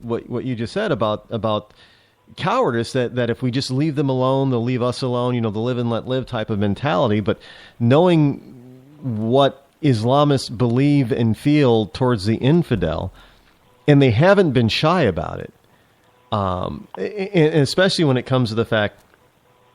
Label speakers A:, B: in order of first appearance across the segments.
A: what you just said about cowardice, that if we just leave them alone, they'll leave us alone, the live and let live type of mentality. But knowing what Islamists believe and feel towards the infidel, and they haven't been shy about it, and especially when it comes to the fact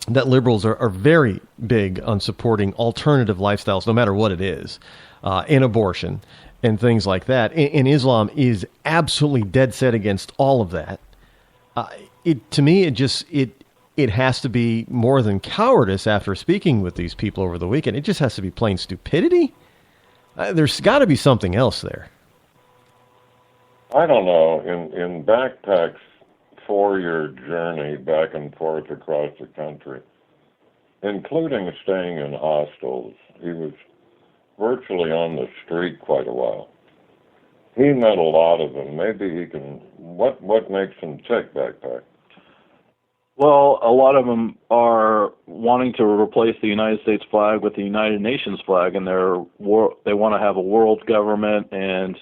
A: that liberals are very big on supporting alternative lifestyles, no matter what it is, and abortion and things like that. And Islam is absolutely dead set against all of that. To me, it has to be more than cowardice after speaking with these people over the weekend. It just has to be plain stupidity. There's got to be something else there.
B: I don't know. In Backpack's 4-year journey back and forth across the country, including staying in hostels, he was virtually on the street quite a while. He met a lot of them. Maybe he can. What makes him tick, Backpack?
C: Well, a lot of them are wanting to replace the United States flag with the United Nations flag, and they want to have a world government and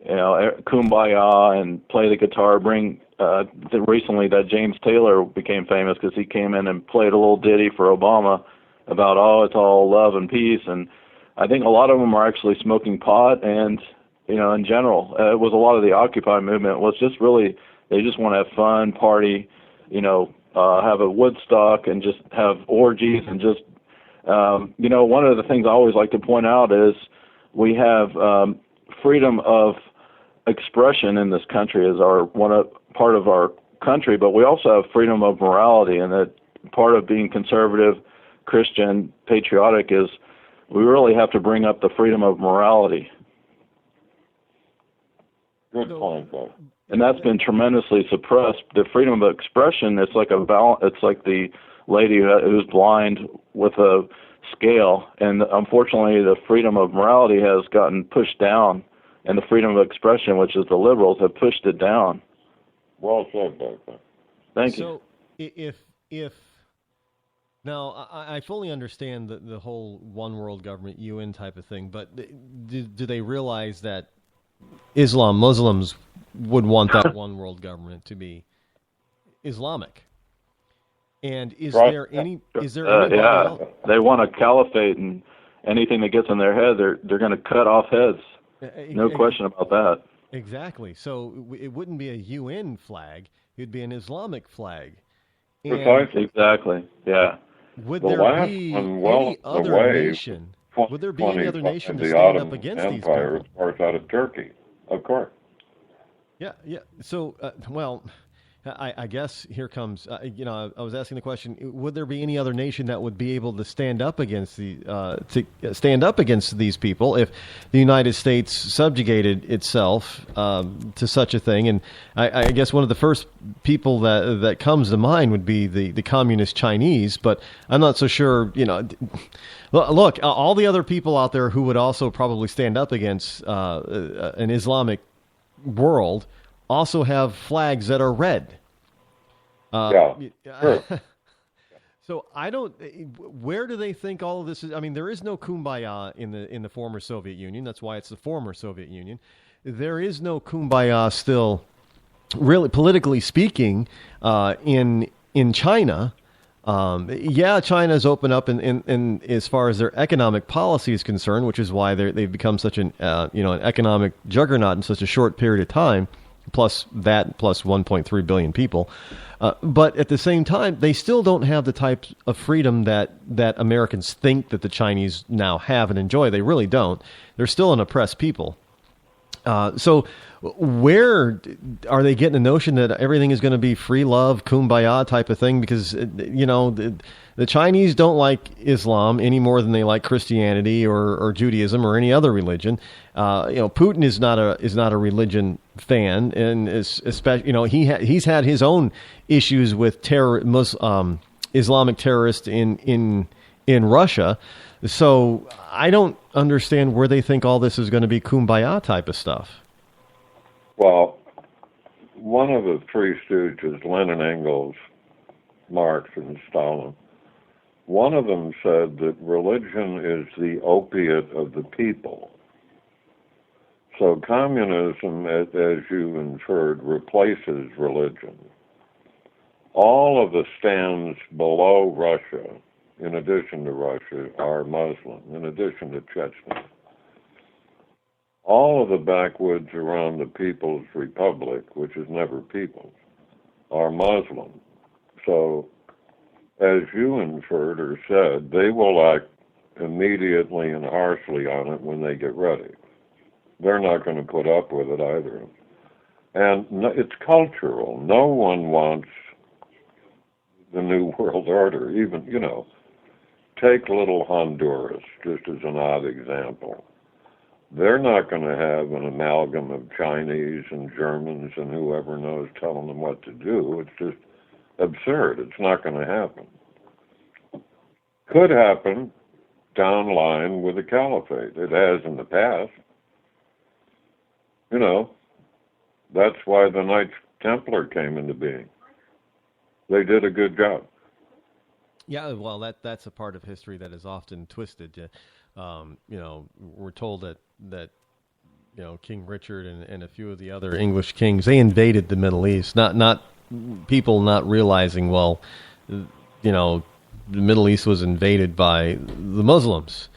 C: kumbaya and play the guitar. Recently that James Taylor became famous because he came in and played a little ditty for Obama about it's all love and peace. And I think a lot of them are actually smoking pot, and in general, it was a lot of the Occupy movement was just really they just want to have fun, party, have a Woodstock and just have orgies and just, one of the things I always like to point out is we have freedom of expression in this country as part of our country, but we also have freedom of morality, and that part of being conservative, Christian, patriotic is we really have to bring up the freedom of morality.
B: Good point, though.
C: And that's been tremendously suppressed. The freedom of expression, it's like the lady who's blind with a scale, and unfortunately the freedom of morality has gotten pushed down, and the freedom of expression, which is the liberals, have pushed it down.
B: Well said, Doctor.
C: Thank you.
A: So if now I fully understand the whole one world government, UN type of thing, but do they realize that Muslims would want that one world government to be Islamic? And is there any
C: yeah, they want a caliphate, and anything that gets in their head, they're going to cut off heads. No question about that.
A: Exactly. So it wouldn't be a UN flag; it'd be an Islamic flag.
B: Precisely.
C: Exactly. Yeah.
A: Would there be any other nation? Would there be any other nation to stand up against these people?
B: Empire, of course, out of Turkey, of course.
A: Yeah. So, I guess here comes. I was asking the question: would there be any other nation that would be able to stand up against these people if the United States subjugated itself to such a thing? And I guess one of the first people that comes to mind would be the communist Chinese. But I'm not so sure. Look, all the other people out there who would also probably stand up against an Islamic world also have flags that are red.
B: Sure.
A: So I don't. Where do they think all of this is? I mean, there is no kumbaya in the former Soviet Union. That's why it's the former Soviet Union. There is no kumbaya still, really politically speaking, in China. China's opened up in as far as their economic policy is concerned, which is why they've become such an economic juggernaut in such a short period of time. Plus 1.3 billion people. But at the same time, they still don't have the type of freedom that Americans think that the Chinese now have and enjoy. They really don't. They're still an oppressed people. So where are they getting the notion that everything is going to be free love, kumbaya type of thing? Because, the Chinese don't like Islam any more than they like Christianity or Judaism or any other religion. Putin is not a religion fan, and especially, he's had his own issues with Islamic terrorists in Russia. So I don't understand where they think all this is going to be kumbaya type of stuff.
B: Well, one of the three stooges, Lenin, Engels, Marx, and Stalin, one of them said that religion is the opiate of the people. So communism, as you inferred, replaces religion. All of the stands below Russia, in addition to Russia, are Muslim, in addition to Chechnya. All of the backwoods around the People's Republic, which is never people's, are Muslim. So, as you inferred or said, they will act immediately and harshly on it when they get ready. They're not going to put up with it either. And it's cultural. No one wants the New World Order, even, take little Honduras, just as an odd example. They're not going to have an amalgam of Chinese and Germans and whoever knows telling them what to do. It's just absurd. It's not going to happen. Could happen down line with the caliphate. It has in the past. That's why the Knights Templar came into being. They did a good job.
A: Yeah, well, that's a part of history that is often twisted. We're told that King Richard and a few of the other English kings, they invaded the Middle East. Not people not realizing, the Middle East was invaded by the Muslims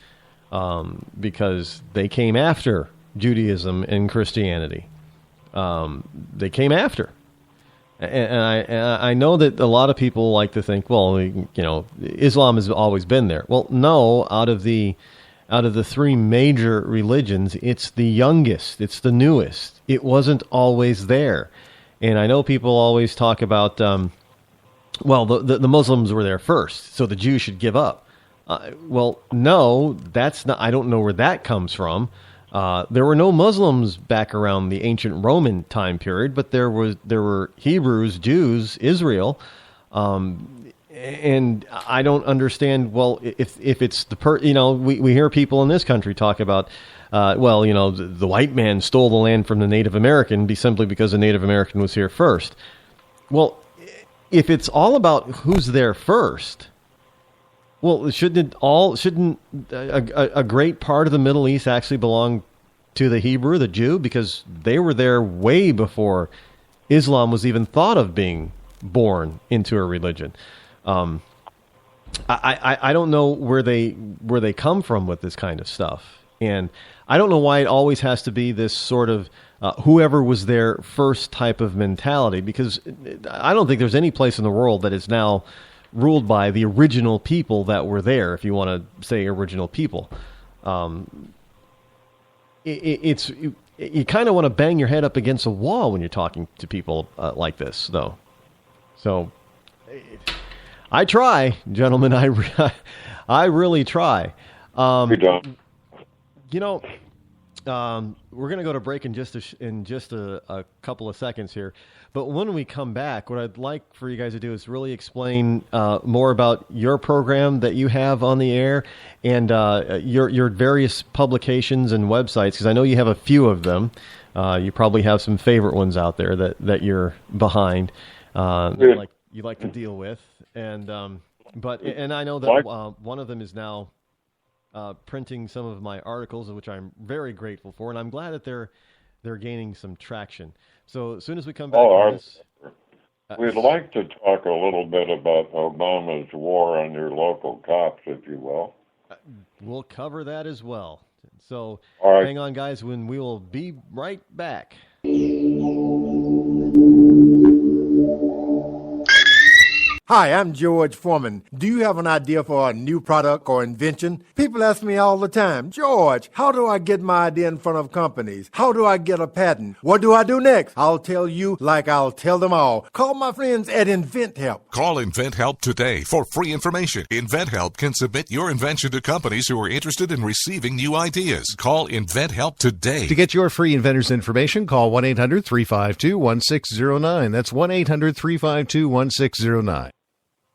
A: because they came after Judaism and Christianity. They came after. And I know that a lot of people like to think, Islam has always been there. Well, no, out of the three major religions, it's the youngest, it's the newest. It wasn't always there. And I know people always talk about, the Muslims were there first, so the Jews should give up. No, that's not. I don't know where that comes from. There were no Muslims back around the ancient Roman time period, but there were Hebrews, Jews, Israel, and I don't understand. Well, if it's we hear people in this country talk about, the white man stole the land from the Native American simply because the Native American was here first. Well, if it's all about who's there first. Well, shouldn't a great part of the Middle East actually belong to the Hebrew, the Jew, because they were there way before Islam was even thought of being born into a religion. I don't know where they come from with this kind of stuff, and I don't know why it always has to be this sort of whoever was there first type of mentality, because I don't think there's any place in the world that is now ruled by the original people that were there, if you want to say original people. You kind of want to bang your head up against a wall when you're talking to people like this, though. So I try, gentlemen. I really try.
B: We don't.
A: We're going to go to break in just a couple of seconds here. But when we come back, what I'd like for you guys to do is really explain more about your program that you have on the air and your various publications and websites, because I know you have a few of them. You probably have some favorite ones out there that you're behind, you like to deal with, and I know that one of them is now printing some of my articles, which I'm very grateful for, and I'm glad that they're gaining some traction. So as soon as we come back to this...
B: We'd like to talk a little bit about Obama's war on your local cops, if you will.
A: We'll cover that as well. So
B: right.
A: Hang on, guys, when we will be right back.
D: Hi, I'm George Foreman. Do you have an idea for a new product or invention? People ask me all the time, George, how do I get my idea in front of companies? How do I get a patent? What do I do next? I'll tell you like I'll tell them all. Call my friends at InventHelp.
E: Call InventHelp today for free information. InventHelp can submit your invention to companies who are interested in receiving new ideas. Call InventHelp today.
F: To get your free inventor's information, call 1-800-352-1609. That's 1-800-352-1609.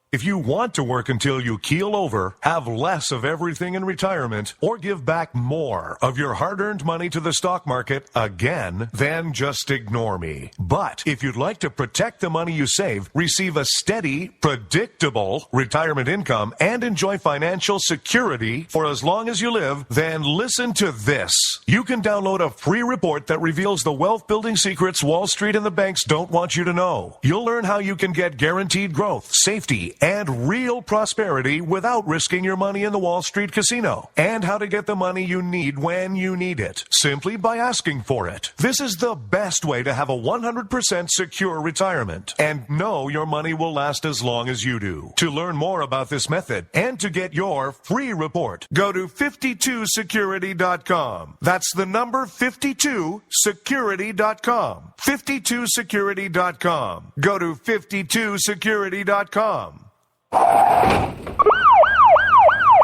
G: If you want to work until you keel over, have less of everything in retirement, or give back more of your hard-earned money to the stock market again, then just ignore me. But if you'd like to protect the money you save, receive a steady, predictable retirement income, and enjoy financial security for as long as you live, then listen to this. You can download a free report that reveals the wealth-building secrets Wall Street and the banks don't want you to know. You'll learn how you can get guaranteed growth, safety, and real prosperity without risking your money in the Wall Street casino, and how to get the money you need when you need it, simply by asking for it. This is the best way to have a 100% secure retirement and know your money will last as long as you do. To learn more about this method and to get your free report, go to 52security.com. That's the number 52security.com. 52security.com. Go to 52security.com.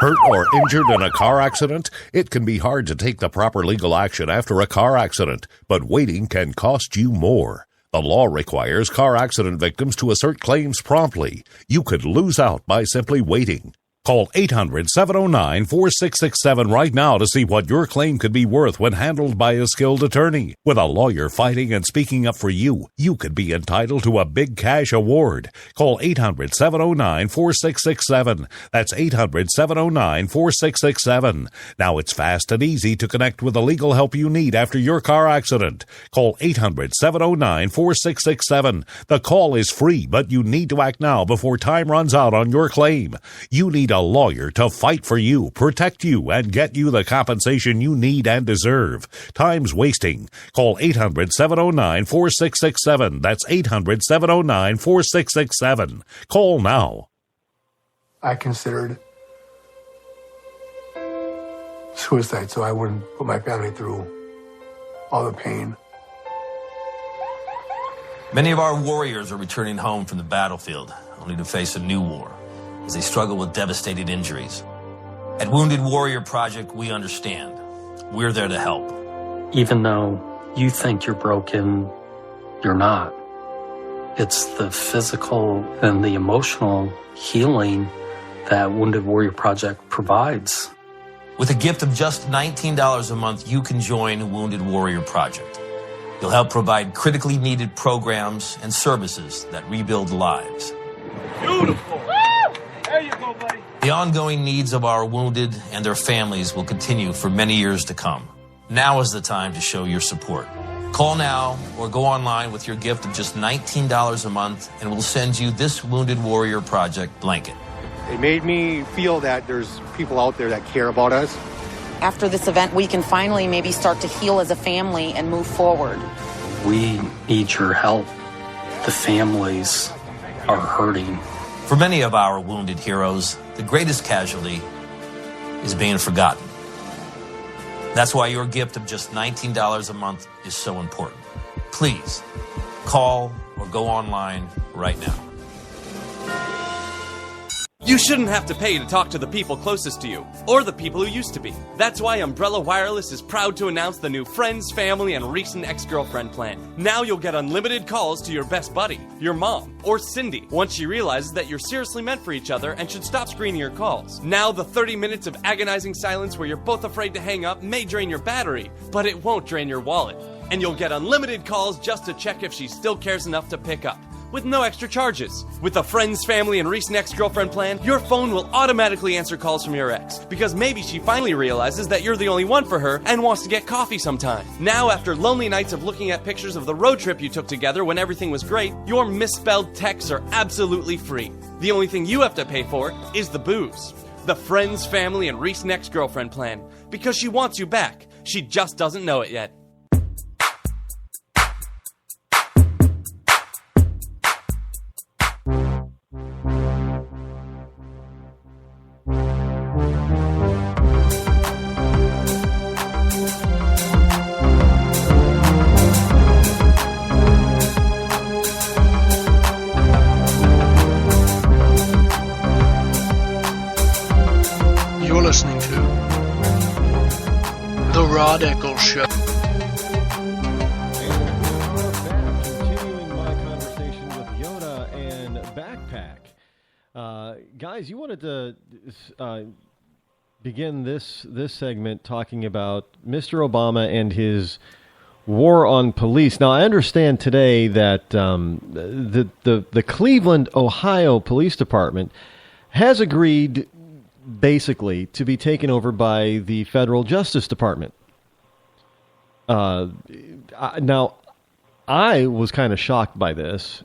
E: Hurt or injured in a car accident? It can be hard to take the proper legal action after a car accident, but waiting can cost you more. The law requires car accident victims to assert claims promptly. You could lose out by simply waiting. Call 800-709-4667 right now to see what your claim could be worth when handled by a skilled attorney. With a lawyer fighting and speaking up for you, you could be entitled to a big cash award. Call 800-709-4667. That's 800-709-4667. Now it's fast and easy to connect with the legal help you need after your car accident. Call 800-709-4667. The call is free, but you need to act now before time runs out on your claim. You need a lawyer to fight for you, protect you, and get you the compensation you need and deserve. Time's wasting. Call 800-709-4667. That's 800-709-4667. Call now.
H: I considered suicide so I wouldn't put my family through all the pain.
I: Many of our warriors are returning home from the battlefield, only to face a new war as they struggle with devastating injuries. At Wounded Warrior Project, we understand. We're there to help.
J: Even though you think you're broken, you're not. It's the physical and the emotional healing that Wounded Warrior Project provides.
I: With a gift of just $19 a month, you can join Wounded Warrior Project. You'll help provide critically needed programs and services that rebuild lives.
K: Beautiful. There you go, buddy.
I: The ongoing needs of our wounded and their families will continue for many years to come. Now is the time to show your support. Call now or go online with your gift of just $19 a month and we'll send you this Wounded Warrior Project blanket.
L: It made me feel that there's people out there that care about us.
M: After this event, we can finally maybe start to heal as a family and move forward.
J: We need your help. The families are hurting.
I: For many of our wounded heroes, the greatest casualty is being forgotten. That's why your gift of just $19 a month is so important. Please call or go online right now.
N: You shouldn't have to pay to talk to the people closest to you, or the people who used to be. That's why Umbrella Wireless is proud to announce the new Friends, Family, and Recent Ex-Girlfriend plan. Now you'll get unlimited calls to your best buddy, your mom, or Cindy, once she realizes that you're seriously meant for each other and should stop screening your calls. Now the 30 minutes of agonizing silence where you're both afraid to hang up may drain your battery, but it won't drain your wallet. And you'll get unlimited calls just to check if she still cares enough to pick up, with no extra charges. With the Friends, Family, and Recent Ex-Girlfriend plan, your phone will automatically answer calls from your ex, because maybe she finally realizes that you're the only one for her and wants to get coffee sometime. Now, after lonely nights of looking at pictures of the road trip you took together when everything was great, your misspelled texts are absolutely free. The only thing you have to pay for is the booze. The Friends, Family, and Recent Ex-Girlfriend plan, because she wants you back. She just doesn't know it yet.
O: You're listening to The Rod Eccles Show.
A: And we're back, continuing my conversation with Yoda and Backpack. Guys, you wanted to begin this segment talking about Mr. Obama and his war on police. Now, I understand today that the Cleveland, Ohio Police Department has agreed basically to be taken over by the Federal Justice Department. Now, I was kind of shocked by this,